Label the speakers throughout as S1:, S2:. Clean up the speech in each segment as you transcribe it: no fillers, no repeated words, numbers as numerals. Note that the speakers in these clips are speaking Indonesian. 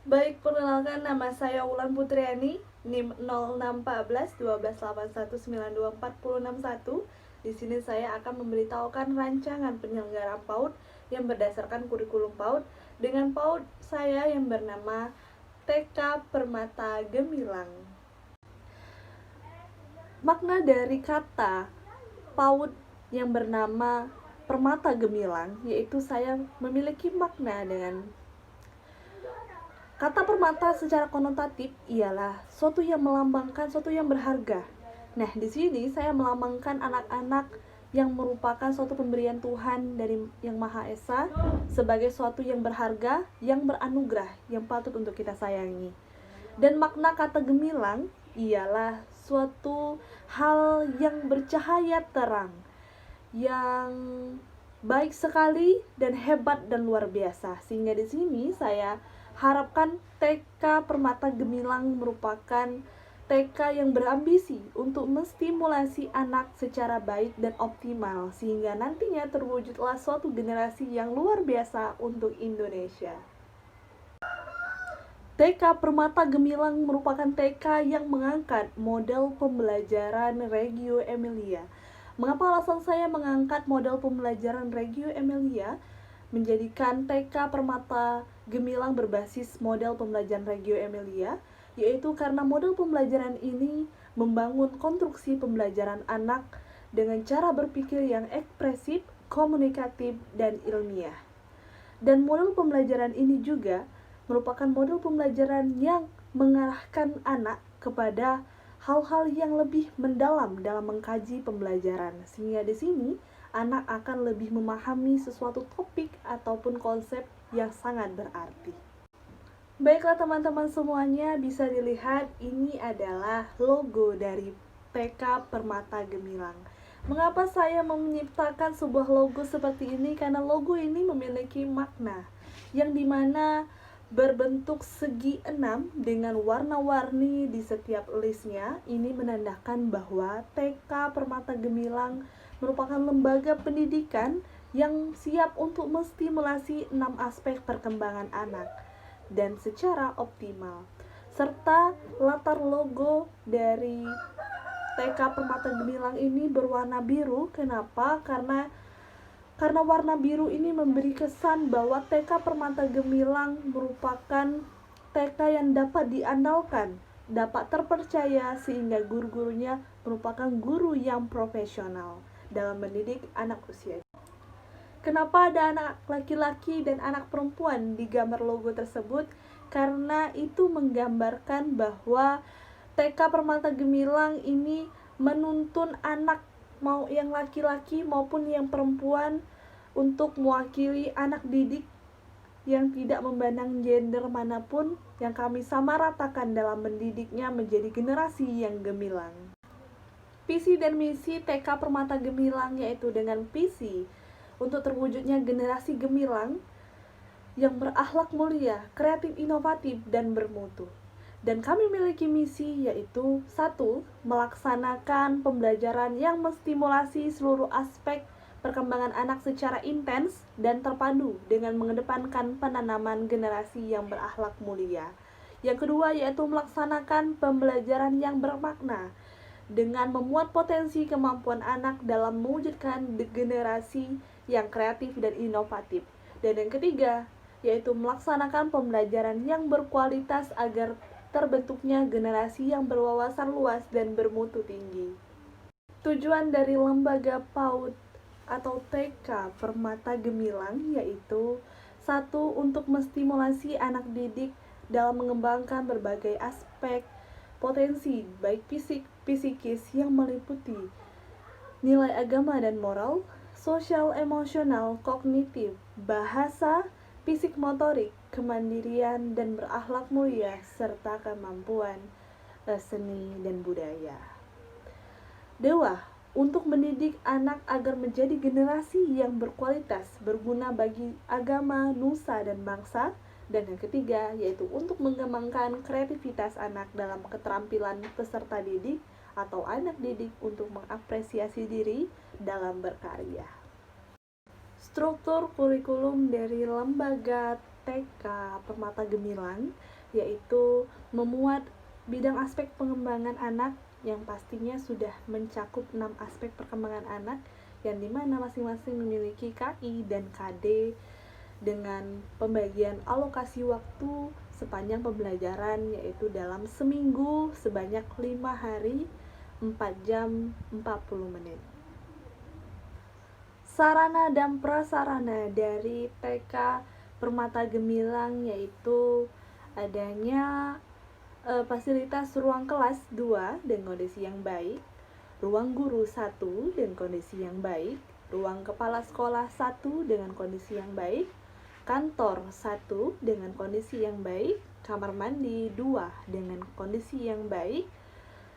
S1: Baik, perkenalkan nama saya Wulan Putriani, NIM 0614 1281924061. Di sini saya akan memberitahukan rancangan penyelenggaraan PAUD yang berdasarkan kurikulum PAUD dengan PAUD saya yang bernama TK Permata Gemilang. Makna dari kata PAUD yang bernama Permata Gemilang yaitu saya memiliki makna dengan kata permata secara konotatif ialah suatu yang melambangkan suatu yang berharga. Nah, di sini saya melambangkan anak-anak yang merupakan suatu pemberian Tuhan dari Yang Maha Esa sebagai suatu yang berharga, yang beranugerah, yang patut untuk kita sayangi. Dan makna kata gemilang ialah suatu hal yang bercahaya terang, yang baik sekali dan hebat dan luar biasa. Sehingga di sini saya harapkan TK Permata Gemilang merupakan TK yang berambisi untuk menstimulasi anak secara baik dan optimal sehingga nantinya terwujudlah suatu generasi yang luar biasa untuk Indonesia. TK Permata Gemilang merupakan TK yang mengangkat model pembelajaran Reggio Emilia. Mengapa alasan saya mengangkat model pembelajaran Reggio Emilia? Menjadikan TK Permata Gemilang berbasis model pembelajaran Reggio Emilia, yaitu karena model pembelajaran ini membangun konstruksi pembelajaran anak dengan cara berpikir yang ekspresif, komunikatif, dan ilmiah. Dan model pembelajaran ini juga merupakan model pembelajaran yang mengarahkan anak kepada hal-hal yang lebih mendalam dalam mengkaji pembelajaran, sehingga di sini anak akan lebih memahami sesuatu topik ataupun konsep yang sangat berarti. Baiklah teman-teman semuanya, bisa dilihat ini adalah logo dari TK Permata Gemilang. Mengapa saya menciptakan sebuah logo seperti ini? Karena logo ini memiliki makna yang dimana berbentuk segi 6 dengan warna-warni di setiap listnya. Ini menandakan bahwa TK Permata Gemilang merupakan lembaga pendidikan yang siap untuk menstimulasi 6 aspek perkembangan anak dan secara optimal. Serta latar logo dari TK Permata Gemilang ini berwarna biru. Kenapa? Karena warna biru ini memberi kesan bahwa TK Permata Gemilang merupakan TK yang dapat diandalkan, dapat terpercaya sehingga guru-gurunya merupakan guru yang profesional dalam mendidik anak usia. Kenapa ada anak laki-laki dan anak perempuan di gambar logo tersebut? Karena itu menggambarkan bahwa TK Permata Gemilang ini menuntun anak mau yang laki-laki maupun yang perempuan untuk mewakili anak didik yang tidak memandang gender manapun, yang kami samaratakan dalam mendidiknya menjadi generasi yang gemilang. Visi dan misi TK Permata Gemilang yaitu dengan visi untuk terwujudnya generasi gemilang yang berakhlak mulia, kreatif, inovatif, dan bermutu. Dan kami memiliki misi yaitu 1. Melaksanakan pembelajaran yang menstimulasi seluruh aspek perkembangan anak secara intens dan terpadu dengan mengedepankan penanaman generasi yang berakhlak mulia. Yang kedua yaitu melaksanakan pembelajaran yang bermakna dengan memuat potensi kemampuan anak dalam mewujudkan generasi yang kreatif dan inovatif. Dan yang ketiga, yaitu melaksanakan pembelajaran yang berkualitas agar terbentuknya generasi yang berwawasan luas dan bermutu tinggi. Tujuan dari lembaga PAUD atau TK Permata Gemilang yaitu 1. Untuk menstimulasi anak didik dalam mengembangkan berbagai aspek potensi baik fisik, psikis yang meliputi nilai agama dan moral, sosial, emosional, kognitif, bahasa, fisik motorik, kemandirian dan berakhlak mulia serta kemampuan seni dan budaya. 2. Untuk mendidik anak agar menjadi generasi yang berkualitas, berguna bagi agama, nusa, dan bangsa. Dan yang ketiga, yaitu untuk mengembangkan kreativitas anak dalam keterampilan peserta didik atau anak didik untuk mengapresiasi diri dalam berkarya. Struktur kurikulum dari lembaga TK Permata Gemilang, yaitu memuat bidang aspek pengembangan anak yang pastinya sudah mencakup 6 aspek perkembangan anak, yang dimana masing-masing memiliki KI dan KD dengan pembagian alokasi waktu sepanjang pembelajaran, yaitu dalam seminggu sebanyak 5 hari 4 jam 40 menit. Sarana dan prasarana dari TK Permata Gemilang yaitu adanya fasilitas ruang kelas 2 dengan kondisi yang baik, ruang guru 1 dengan kondisi yang baik, ruang kepala sekolah 1 dengan kondisi yang baik, kantor 1 dengan kondisi yang baik, kamar mandi 2 dengan kondisi yang baik,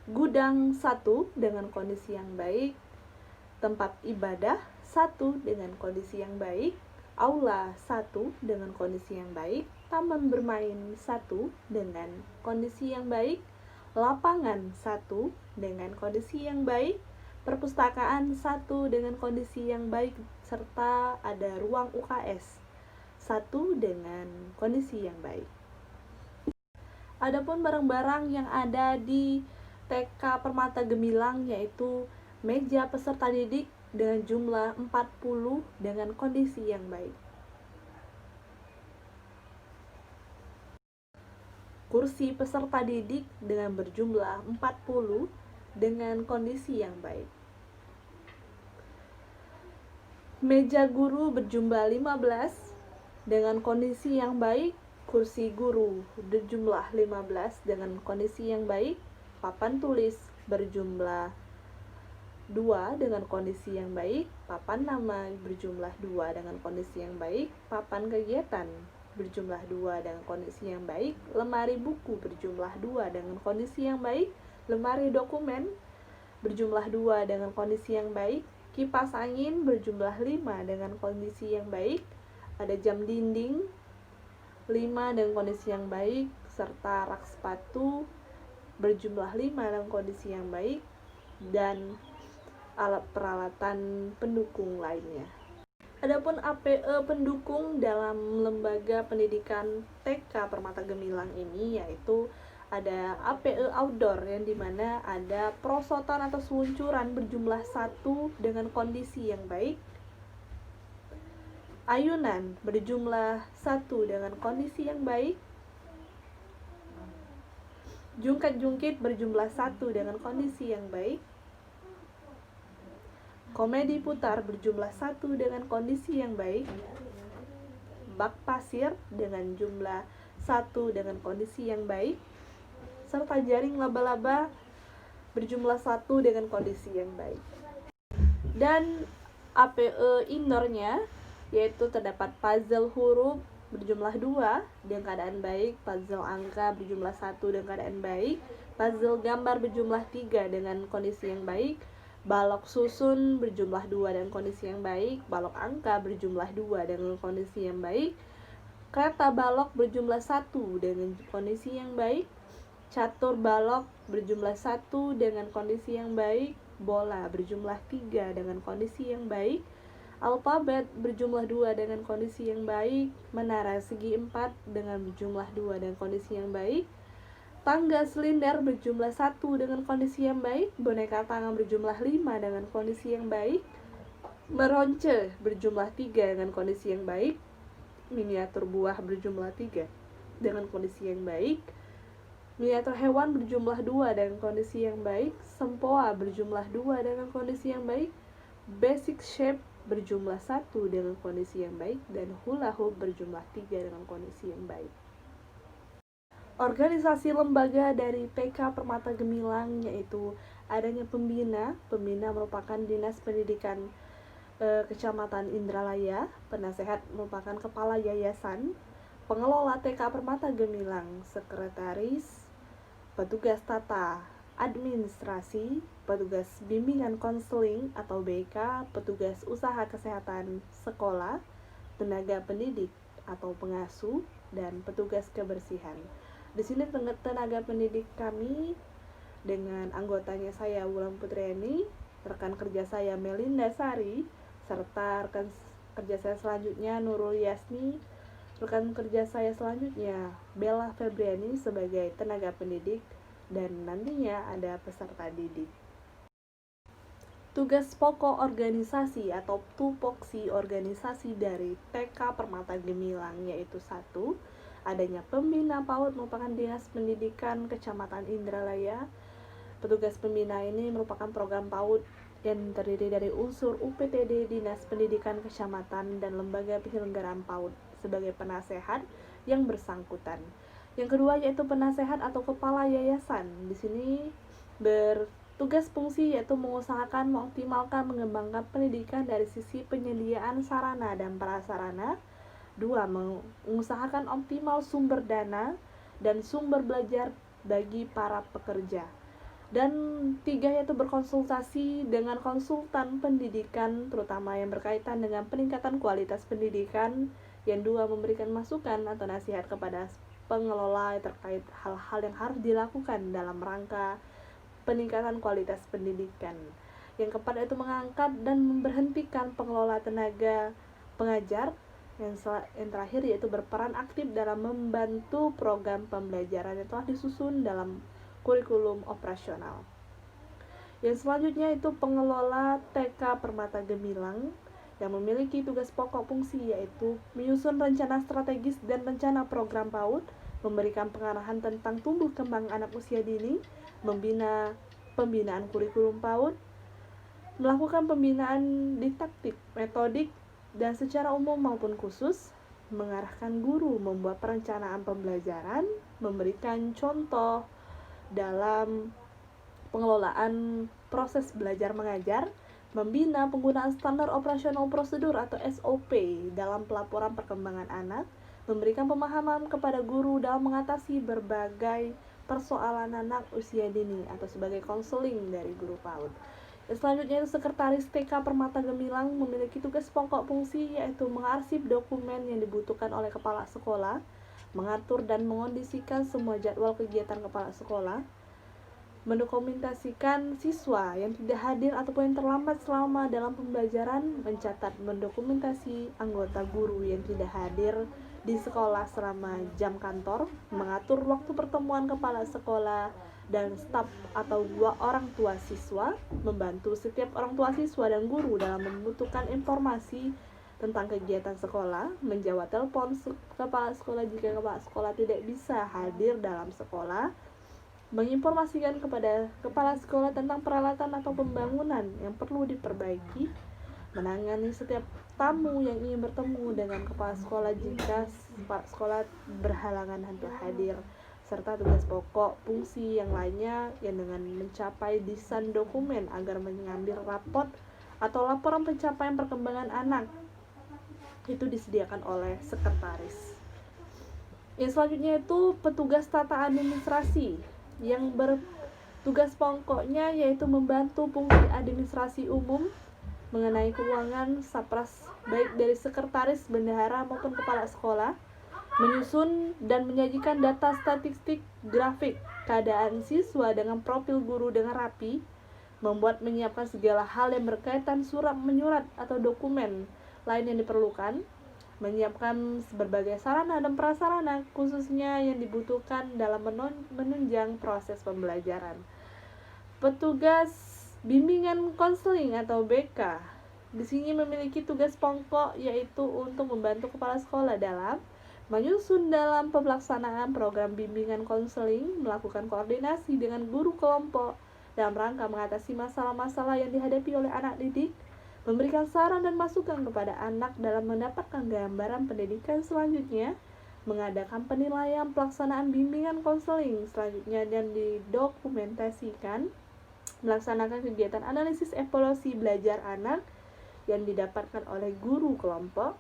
S1: gudang 1 dengan kondisi yang baik, tempat ibadah 1 dengan kondisi yang baik, aula 1 dengan kondisi yang baik, taman bermain 1 dengan kondisi yang baik, lapangan 1 dengan kondisi yang baik, perpustakaan 1 dengan kondisi yang baik, serta ada ruang UKS 1 dengan kondisi yang baik. Adapun barang-barang yang ada di TK Permata Gemilang yaitu meja peserta didik dengan jumlah 40 dengan kondisi yang baik, kursi peserta didik dengan berjumlah 40 dengan kondisi yang baik, meja guru berjumlah 15 dengan kondisi yang baik, kursi guru berjumlah 15 dengan kondisi yang baik, papan tulis berjumlah 2 dengan kondisi yang baik, papan nama berjumlah 2 dengan kondisi yang baik, papan kegiatan berjumlah 2 dengan kondisi yang baik, lemari buku berjumlah 2 dengan kondisi yang baik, lemari dokumen berjumlah 2 dengan kondisi yang baik, kipas angin berjumlah 5 dengan kondisi yang baik, ada jam dinding 5 dengan kondisi yang baik, serta rak sepatu berjumlah 5 dengan kondisi yang baik, dan alat peralatan pendukung lainnya. Adapun APE pendukung dalam lembaga pendidikan TK Permata Gemilang ini yaitu ada APE outdoor yang dimana ada perosotan atau seluncuran berjumlah 1 dengan kondisi yang baik, ayunan berjumlah 1 dengan kondisi yang baik, jungkat-jungkit berjumlah 1 dengan kondisi yang baik, komedi putar berjumlah 1 dengan kondisi yang baik, bak pasir dengan jumlah 1 dengan kondisi yang baik, serta jaring laba-laba berjumlah 1 dengan kondisi yang baik. Dan APE indoornya yaitu terdapat puzzle huruf berjumlah 2 dengan keadaan baik, puzzle angka berjumlah 1 dengan keadaan baik, puzzle gambar berjumlah 3 dengan kondisi yang baik, balok susun berjumlah 2 dengan kondisi yang baik, balok angka berjumlah 2 dengan kondisi yang baik, kereta balok berjumlah 1 dengan kondisi yang baik, catur balok berjumlah 1 dengan kondisi yang baik, bola berjumlah 3 dengan kondisi yang baik, alfabet berjumlah 2 dengan kondisi yang baik, menara segi 4 dengan berjumlah 2 dengan kondisi yang baik, tangga silinder berjumlah 1 dengan kondisi yang baik, boneka tangan berjumlah 5 dengan kondisi yang baik, meronce berjumlah 3 dengan kondisi yang baik, miniatur buah berjumlah 3 dengan kondisi yang baik, miniatur hewan berjumlah 2 dengan kondisi yang baik, sempoa berjumlah 2 dengan kondisi yang baik, basic shape berjumlah 1 dengan kondisi yang baik, dan hula hoop berjumlah 3 dengan kondisi yang baik. Organisasi lembaga dari TK Permata Gemilang yaitu adanya pembina merupakan Dinas Pendidikan Kecamatan Indralaya, penasehat merupakan kepala yayasan, pengelola TK Permata Gemilang, sekretaris, petugas tata administrasi, petugas bimbingan konseling atau BK, petugas usaha kesehatan sekolah, tenaga pendidik atau pengasuh, dan petugas kebersihan. Di sini tenaga pendidik kami dengan anggotanya saya Wulan Putriani, rekan kerja saya Melinda Sari, serta rekan kerja saya selanjutnya Nurul Yasni, Rekan kerja saya selanjutnya, Bella Febriani sebagai tenaga pendidik, dan nantinya ada peserta didik. Tugas pokok organisasi atau tupoksi organisasi dari TK Permata Gemilang yaitu 1. Adanya pembina PAUD merupakan Dinas Pendidikan Kecamatan Indralaya. Petugas pembina ini merupakan program PAUD yang terdiri dari unsur UPTD, Dinas Pendidikan Kecamatan, dan lembaga penyelenggaraan PAUD sebagai penasehat yang bersangkutan. Yang kedua yaitu penasehat atau kepala yayasan. Di sini bertugas fungsi yaitu mengusahakan, mengoptimalkan, mengembangkan pendidikan dari sisi penyediaan sarana dan prasarana. 2. Mengusahakan optimal sumber dana dan sumber belajar bagi para pekerja. Dan 3 yaitu berkonsultasi dengan konsultan pendidikan terutama yang berkaitan dengan peningkatan kualitas pendidikan. Yang 2 memberikan masukan atau nasihat kepada pengelola terkait hal-hal yang harus dilakukan dalam rangka peningkatan kualitas pendidikan. Yang keempat yaitu mengangkat dan memberhentikan pengelola tenaga pengajar. Yang terakhir yaitu berperan aktif dalam membantu program pembelajaran yang telah disusun dalam kurikulum operasional. Yang selanjutnya itu pengelola TK Permata Gemilang yang memiliki tugas pokok fungsi yaitu menyusun rencana strategis dan rencana program PAUD, memberikan pengarahan tentang tumbuh kembang anak usia dini, membina pembinaan kurikulum PAUD, melakukan pembinaan didaktik, metodik, dan secara umum maupun khusus, mengarahkan guru membuat perencanaan pembelajaran, memberikan contoh dalam pengelolaan proses belajar mengajar, membina penggunaan standar operasional prosedur atau SOP dalam pelaporan perkembangan anak, memberikan pemahaman kepada guru dalam mengatasi berbagai persoalan anak usia dini atau sebagai konseling dari guru PAUD. Selanjutnya Sekretaris TK Permata Gemilang memiliki tugas pokok fungsi yaitu mengarsip dokumen yang dibutuhkan oleh kepala sekolah, mengatur dan mengondisikan semua jadwal kegiatan kepala sekolah, mendokumentasikan siswa yang tidak hadir ataupun yang terlambat selama dalam pembelajaran, mencatat mendokumentasi anggota guru yang tidak hadir di sekolah selama jam kantor, mengatur waktu pertemuan kepala sekolah dan staf atau orang tua siswa, membantu setiap orang tua siswa dan guru dalam membutuhkan informasi tentang kegiatan sekolah, menjawab telepon kepala sekolah jika kepala sekolah tidak bisa hadir dalam sekolah, menginformasikan kepada kepala sekolah tentang peralatan atau pembangunan yang perlu diperbaiki, menangani setiap tamu yang ingin bertemu dengan kepala sekolah jika kepala sekolah berhalangan untuk hadir, serta tugas pokok fungsi yang lainnya yang dengan mencapai desain dokumen agar mengambil raport atau laporan pencapaian perkembangan anak itu disediakan oleh sekretaris. Yang selanjutnya itu petugas tata administrasi yang bertugas pokoknya yaitu membantu fungsi administrasi umum mengenai keuangan sapras baik dari sekretaris, bendahara maupun kepala sekolah, menyusun dan menyajikan data statistik grafik keadaan siswa dengan profil guru dengan rapi, membuat menyiapkan segala hal yang berkaitan surat menyurat atau dokumen lain yang diperlukan, menyiapkan berbagai sarana dan prasarana khususnya yang dibutuhkan dalam menunjang proses pembelajaran. Petugas bimbingan konseling atau BK di sini memiliki tugas pokok yaitu untuk membantu kepala sekolah dalam menyusun dalam pelaksanaan program bimbingan konseling, melakukan koordinasi dengan guru kelompok dalam rangka mengatasi masalah-masalah yang dihadapi oleh anak didik, memberikan saran dan masukan kepada anak dalam mendapatkan gambaran pendidikan selanjutnya, mengadakan penilaian pelaksanaan bimbingan konseling selanjutnya dan didokumentasikan, melaksanakan kegiatan analisis evaluasi belajar anak yang didapatkan oleh guru kelompok,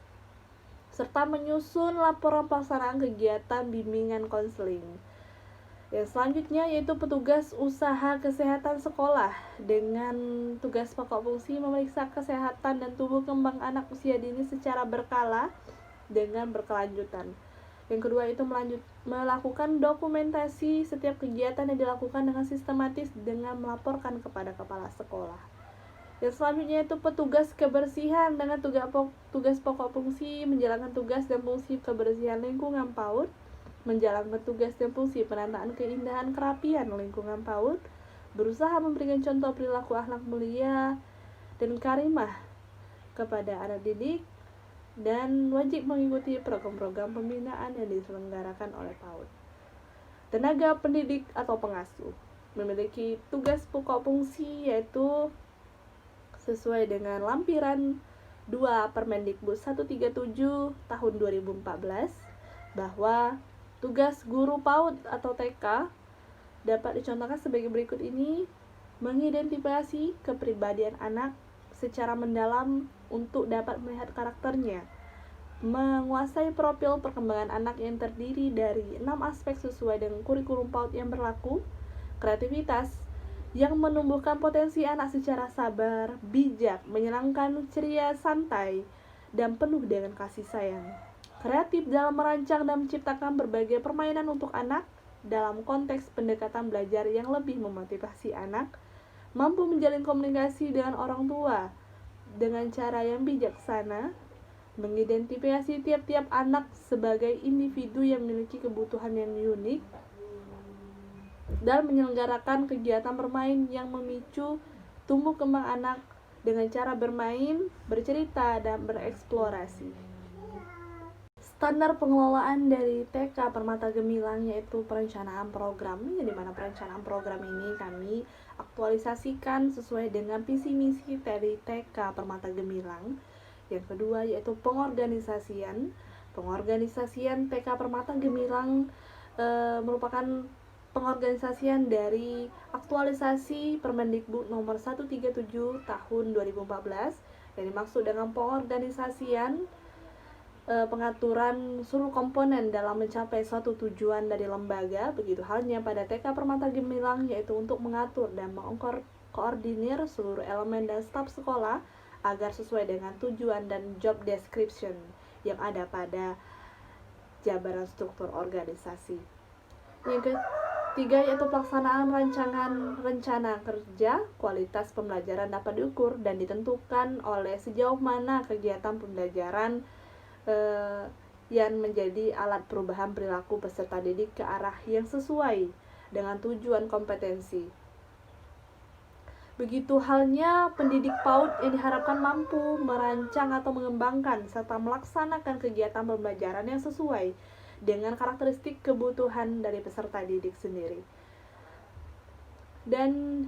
S1: serta menyusun laporan pelaksanaan kegiatan bimbingan konseling. Yang selanjutnya yaitu petugas usaha kesehatan sekolah dengan tugas pokok fungsi memeriksa kesehatan dan tumbuh kembang anak usia dini secara berkala dengan berkelanjutan. Yang kedua itu melakukan dokumentasi setiap kegiatan yang dilakukan dengan sistematis dengan melaporkan kepada kepala sekolah. Yang selanjutnya itu petugas kebersihan dengan tugas pokok fungsi menjalankan tugas dan fungsi kebersihan lingkungan PAUD, menjalankan tugas dan fungsi penataan keindahan kerapian lingkungan PAUD, berusaha memberikan contoh perilaku akhlak mulia dan karimah kepada anak didik, dan wajib mengikuti program-program pembinaan yang diselenggarakan oleh PAUD. Tenaga pendidik atau pengasuh memiliki tugas pokok fungsi yaitu sesuai dengan lampiran 2 Permendikbud 137 tahun 2014 bahwa tugas guru PAUD atau TK dapat dicontohkan sebagai berikut ini: mengidentifikasi kepribadian anak secara mendalam untuk dapat melihat karakternya, menguasai profil perkembangan anak yang terdiri dari 6 aspek sesuai dengan kurikulum PAUD yang berlaku, kreativitas yang menumbuhkan potensi anak secara sabar, bijak, menyenangkan, ceria, santai, dan penuh dengan kasih sayang. Kreatif dalam merancang dan menciptakan berbagai permainan untuk anak dalam konteks pendekatan belajar yang lebih memotivasi anak, mampu menjalin komunikasi dengan orang tua dengan cara yang bijaksana, mengidentifikasi tiap-tiap anak sebagai individu yang memiliki kebutuhan yang unik, dan menyelenggarakan kegiatan bermain yang memicu tumbuh kembang anak dengan cara bermain, bercerita, dan bereksplorasi. Standar pengelolaan dari TK Permata Gemilang yaitu perencanaan program, yang dimana perencanaan program ini kami aktualisasikan sesuai dengan visi misi dari TK Permata Gemilang. Yang kedua yaitu pengorganisasian TK Permata Gemilang merupakan pengorganisasian dari aktualisasi Permendikbud nomor 137 tahun 2014, yang dimaksud dengan pengorganisasian pengaturan seluruh komponen dalam mencapai suatu tujuan dari lembaga. Begitu halnya pada TK Permata Gemilang, yaitu untuk mengatur dan mengkoordinir seluruh elemen dan staf sekolah agar sesuai dengan tujuan dan job description yang ada pada jabaran struktur organisasi. Yang ketiga yaitu pelaksanaan rancangan rencana kerja. Kualitas pembelajaran dapat diukur dan ditentukan oleh sejauh mana kegiatan pembelajaran yang menjadi alat perubahan perilaku peserta didik ke arah yang sesuai dengan tujuan kompetensi. Begitu halnya pendidik PAUD yang diharapkan mampu merancang atau mengembangkan serta melaksanakan kegiatan pembelajaran yang sesuai dengan karakteristik kebutuhan dari peserta didik sendiri. Dan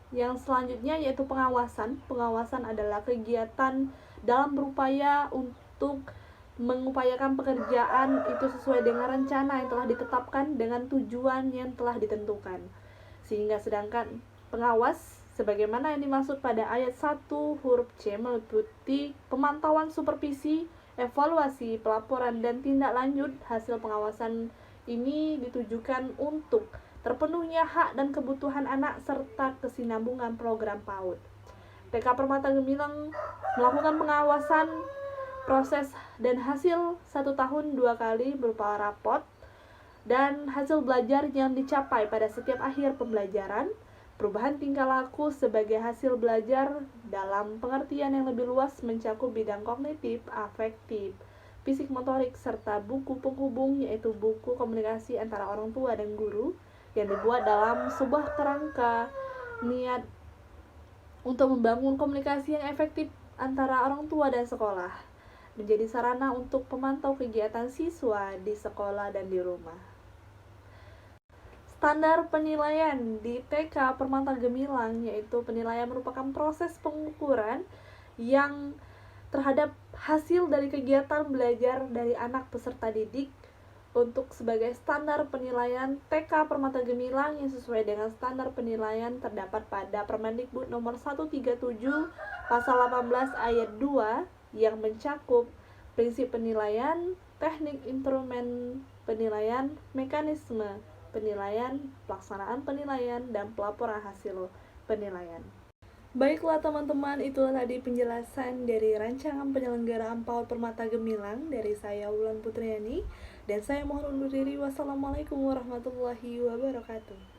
S1: yang selanjutnya yaitu pengawasan. Pengawasan adalah kegiatan dalam berupaya untuk mengupayakan pekerjaan itu sesuai dengan rencana yang telah ditetapkan dengan tujuan yang telah ditentukan. Sehingga sedangkan pengawas sebagaimana yang dimaksud pada ayat 1 huruf C meliputi pemantauan, supervisi, evaluasi, pelaporan, dan tindak lanjut. Hasil pengawasan ini ditujukan untuk terpenuhnya hak dan kebutuhan anak serta kesinambungan program PAUD. TK Permata Gemilang melakukan pengawasan proses dan hasil 1 tahun 2 kali berupa rapot dan hasil belajar yang dicapai pada setiap akhir pembelajaran, perubahan tingkah laku sebagai hasil belajar dalam pengertian yang lebih luas mencakup bidang kognitif, afektif, fisik motorik, serta buku penghubung yaitu buku komunikasi antara orang tua dan guru yang dibuat dalam sebuah kerangka niat untuk membangun komunikasi yang efektif antara orang tua dan sekolah, menjadi sarana untuk pemantau kegiatan siswa di sekolah dan di rumah. Standar penilaian di TK Permata Gemilang yaitu penilaian merupakan proses pengukuran yang terhadap hasil dari kegiatan belajar dari anak peserta didik untuk sebagai standar penilaian TK Permata Gemilang yang sesuai dengan standar penilaian terdapat pada Permendikbud nomor 137 pasal 18 ayat 2 yang mencakup prinsip penilaian, teknik instrumen penilaian, mekanisme penilaian, pelaksanaan penilaian, dan pelaporan hasil penilaian. Baiklah teman-teman, itulah tadi penjelasan dari rancangan penyelenggaraan PAUD Permata Gemilang dari saya Wulan Putriani, dan saya mohon undur diri. Wassalamualaikum warahmatullahi wabarakatuh.